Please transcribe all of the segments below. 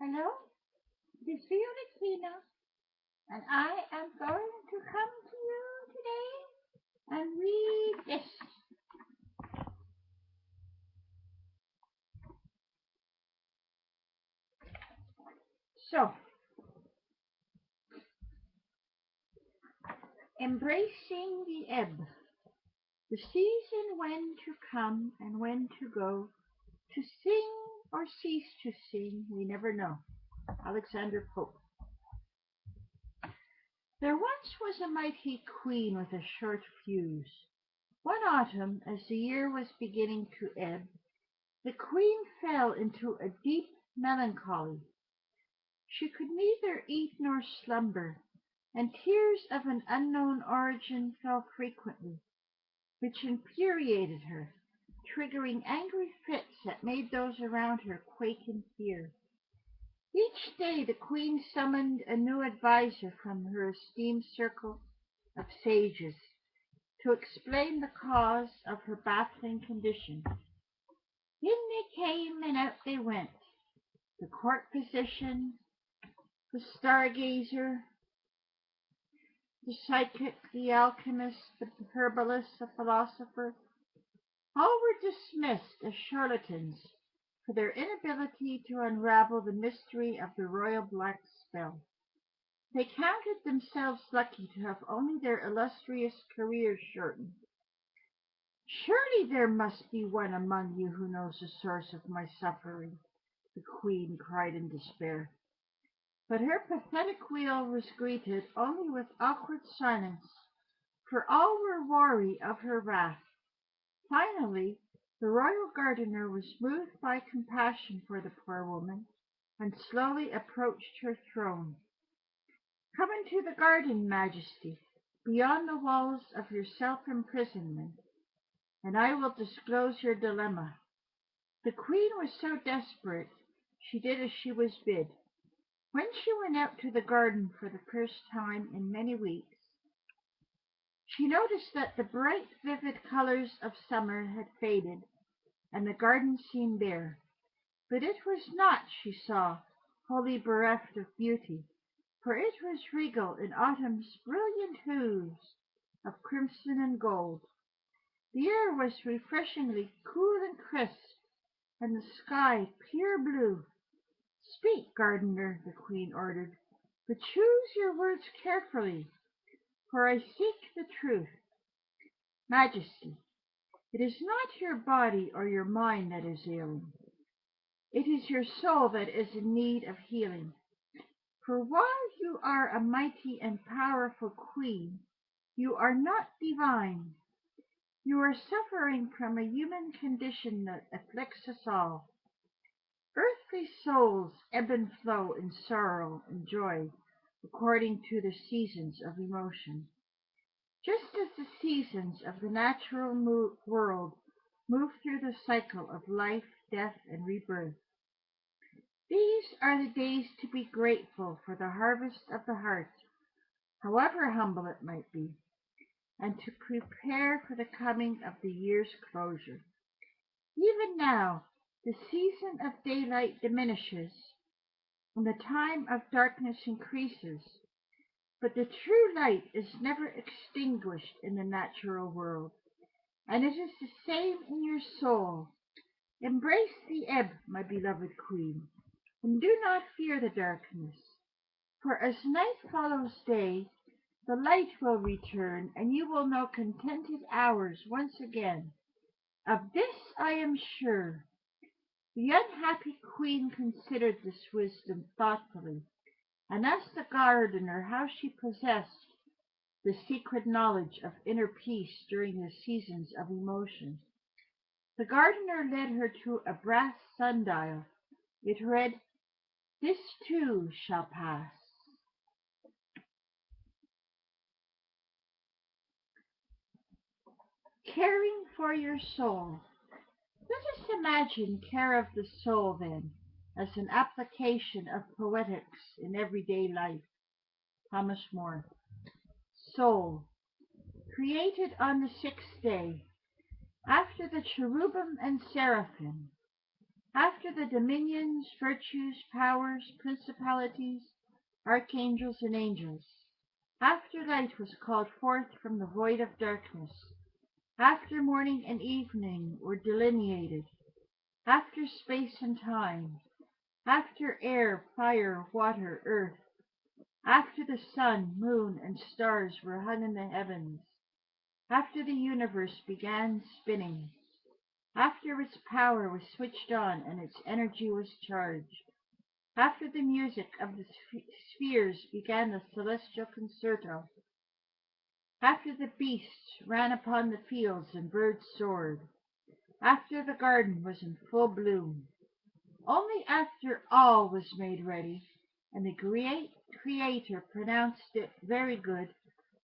Hello, this is Fiona, and I am going to come to you today and read this. So, embracing the ebb, the season when to come and when to go, to sing or cease to sing, we never know. Alexander Pope. There once was a mighty queen with a short fuse. One autumn, as the year was beginning to ebb, the queen fell into a deep melancholy. She could neither eat nor slumber, and tears of an unknown origin fell frequently, which infuriated her, triggering angry fits that made those around her quake in fear. Each day the queen summoned a new adviser from her esteemed circle of sages to explain the cause of her baffling condition. In they came and out they went, the court physician, the stargazer, the psychic, the alchemist, the herbalist, the philosopher, all were dismissed as charlatans for their inability to unravel the mystery of the royal black spell. They counted themselves lucky to have only their illustrious careers shortened. Surely there must be one among you who knows the source of my suffering, the queen cried in despair. But her pathetic wail was greeted only with awkward silence, for all were wary of her wrath. Finally, the royal gardener was moved by compassion for the poor woman, and slowly approached her throne. Come into the garden, Majesty, beyond the walls of your self-imprisonment, and I will disclose your dilemma. The queen was so desperate, she did as she was bid. When she went out to the garden for the first time in many weeks, she noticed that the bright, vivid colors of summer had faded, and the garden seemed bare. But it was not, she saw, wholly bereft of beauty, for it was regal in autumn's brilliant hues of crimson and gold. The air was refreshingly cool and crisp, and the sky pure blue. Speak, gardener, the queen ordered, but choose your words carefully, for I seek the truth. Majesty, it is not your body or your mind that is ailing. It is your soul that is in need of healing. For while you are a mighty and powerful queen, you are not divine. You are suffering from a human condition that afflicts us all. Earthly souls ebb and flow in sorrow and joy according to the seasons of emotion. Just as the seasons of the natural world move through the cycle of life, death, and rebirth. These are the days to be grateful for the harvest of the heart, however humble it might be, and to prepare for the coming of the year's closure. Even now, the season of daylight diminishes, and the time of darkness increases, but the true light is never extinguished in the natural world, and it is the same in your soul. Embrace the ebb, my beloved queen, and do not fear the darkness, for as night follows day, the light will return, and you will know contented hours once again. Of this I am sure. The unhappy queen considered this wisdom thoughtfully, and asked the gardener how she possessed the secret knowledge of inner peace during the seasons of emotion. The gardener led her to a brass sundial. It read, "This too shall pass." Caring for your soul. Let us imagine care of the soul, then, as an application of poetics in everyday life. Thomas More. Soul. Created on the sixth day, after the cherubim and seraphim, After the dominions, virtues, powers, principalities, archangels, and angels. After light was called forth from the void of darkness. After morning and evening were delineated. After space and time. After air, fire, water, earth. After the sun, moon, and stars were hung in the heavens. After the universe began spinning. After its power was switched on and its energy was charged. After the music of the spheres began the celestial concerto. After the beasts ran upon the fields and birds soared. After the garden was in full bloom. Only after all was made ready, and the great Creator pronounced it very good,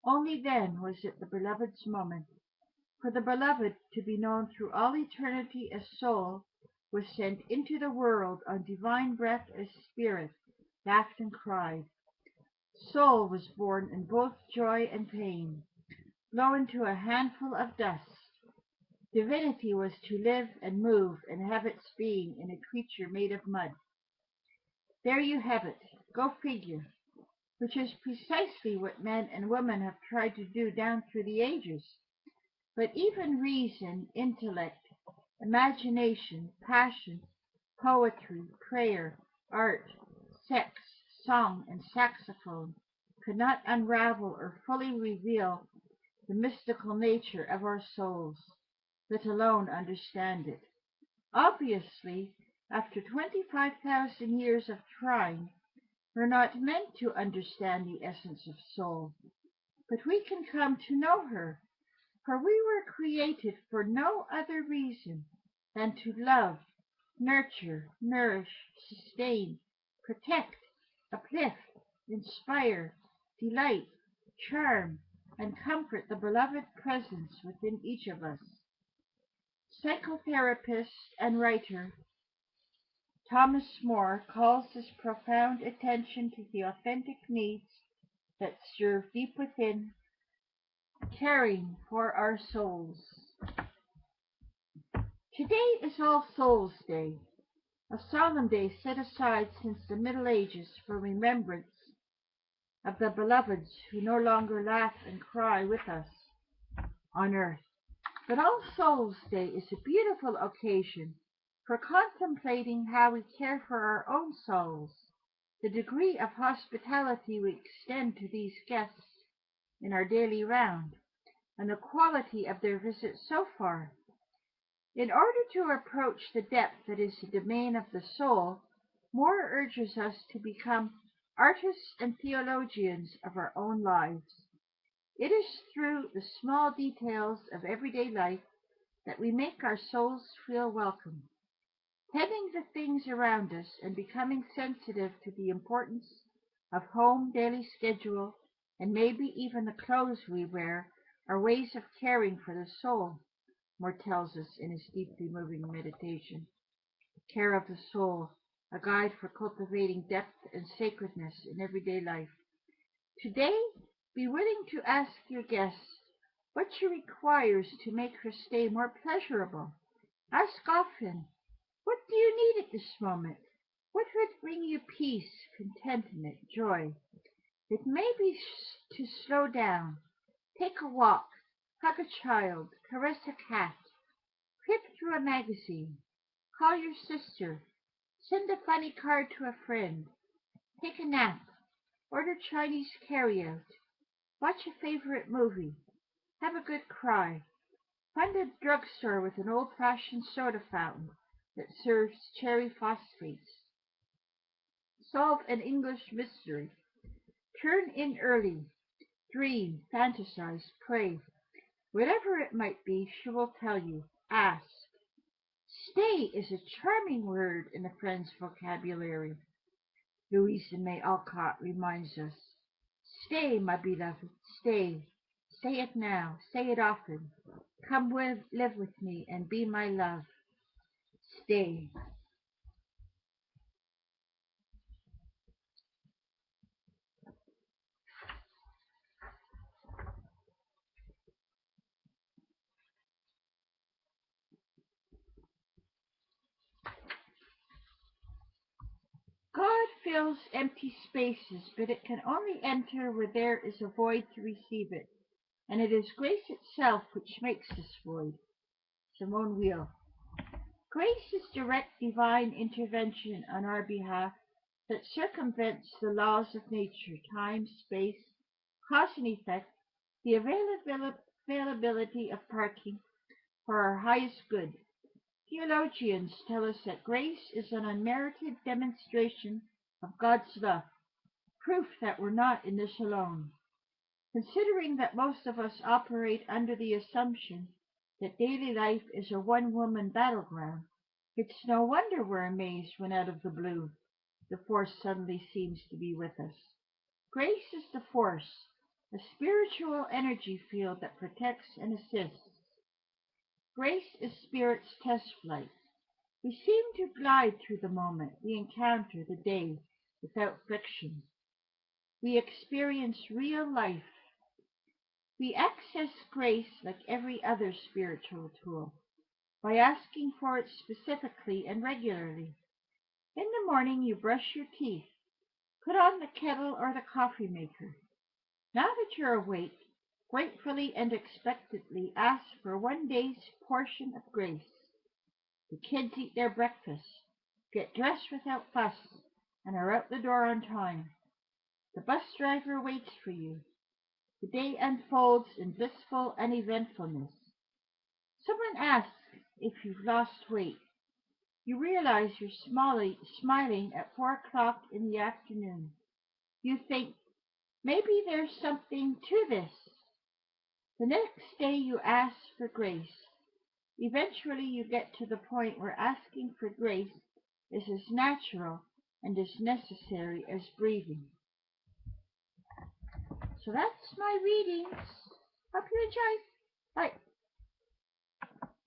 only then was it the Beloved's moment. For the Beloved, to be known through all eternity as Soul, was sent into the world on divine breath as Spirit, laughed and cried. Soul was born in both joy and pain, blown to a handful of dust. Divinity was to live and move and have its being in a creature made of mud. There you have it. Go figure. Which is precisely what men and women have tried to do down through the ages. But even reason, intellect, imagination, passion, poetry, prayer, art, sex, song, and saxophone could not unravel or fully reveal the mystical nature of our souls, let alone understand it. Obviously, after 25,000 years of trying, we're not meant to understand the essence of soul, but we can come to know her, for we were created for no other reason than to love, nurture, nourish, sustain, protect, uplift, inspire, delight, charm, and comfort the beloved presence within each of us. Psychotherapist and writer Thomas More calls this profound attention to the authentic needs that stir deep within, caring for our souls. Today is All Souls' Day, a solemn day set aside since the Middle Ages for remembrance of the beloveds who no longer laugh and cry with us on earth. But All Souls' Day is a beautiful occasion for contemplating how we care for our own souls, the degree of hospitality we extend to these guests in our daily round, and the quality of their visit so far. In order to approach the depth that is the domain of the soul, More urges us to become artists and theologians of our own lives. It is through the small details of everyday life that we make our souls feel welcome. Tending the things around us and becoming sensitive to the importance of home, daily schedule, and maybe even the clothes we wear are ways of caring for the soul, More tells us in his deeply moving meditation. Care of the soul, a guide for cultivating depth and sacredness in everyday life. Today, be willing to ask your guests what she requires to make her stay more pleasurable. Ask often, what do you need at this moment? What would bring you peace, contentment, joy? It may be to slow down, take a walk, hug a child, caress a cat, flip through a magazine, call your sister, send a funny card to a friend, take a nap, order Chinese carryout, watch a favorite movie, have a good cry, find a drugstore with an old-fashioned soda fountain that serves cherry phosphates, solve an English mystery, turn in early, dream, fantasize, pray. Whatever it might be, she will tell you. Ask. Stay is a charming word in a friend's vocabulary. Louisa May Alcott reminds us. Stay, my beloved, stay. Say it now, say it often. Come live with me and be my love. Stay. fills empty spaces, but it can only enter where there is a void to receive it, and it is grace itself which makes this void. Simone Weil. Grace is direct divine intervention on our behalf that circumvents the laws of nature, time, space, cause and effect, the availability of parking for our highest good. Theologians tell us that grace is an unmerited demonstration of God's love, proof that we're not in this alone. Considering that most of us operate under the assumption that daily life is a one-woman battleground, it's no wonder we're amazed when out of the blue the force suddenly seems to be with us. Grace is the force, a spiritual energy field that protects and assists. Grace is spirit's test flight. We seem to glide through the moment, we encounter the day without friction. We experience real life. We access grace like every other spiritual tool by asking for it specifically and regularly. In the morning you brush your teeth, put on the kettle or the coffee maker. Now that you're awake, gratefully and expectantly ask for one day's portion of grace. The kids eat their breakfast, get dressed without fuss, and are out the door on time. The bus driver waits for you. The day unfolds in blissful uneventfulness. Someone asks if you've lost weight. You realize you're smiling at 4 o'clock in the afternoon. You think, maybe there's something to this. The next day you ask for grace. Eventually you get to the point where asking for grace is as natural and as necessary as breathing. So that's my readings. Hope you enjoy. Bye.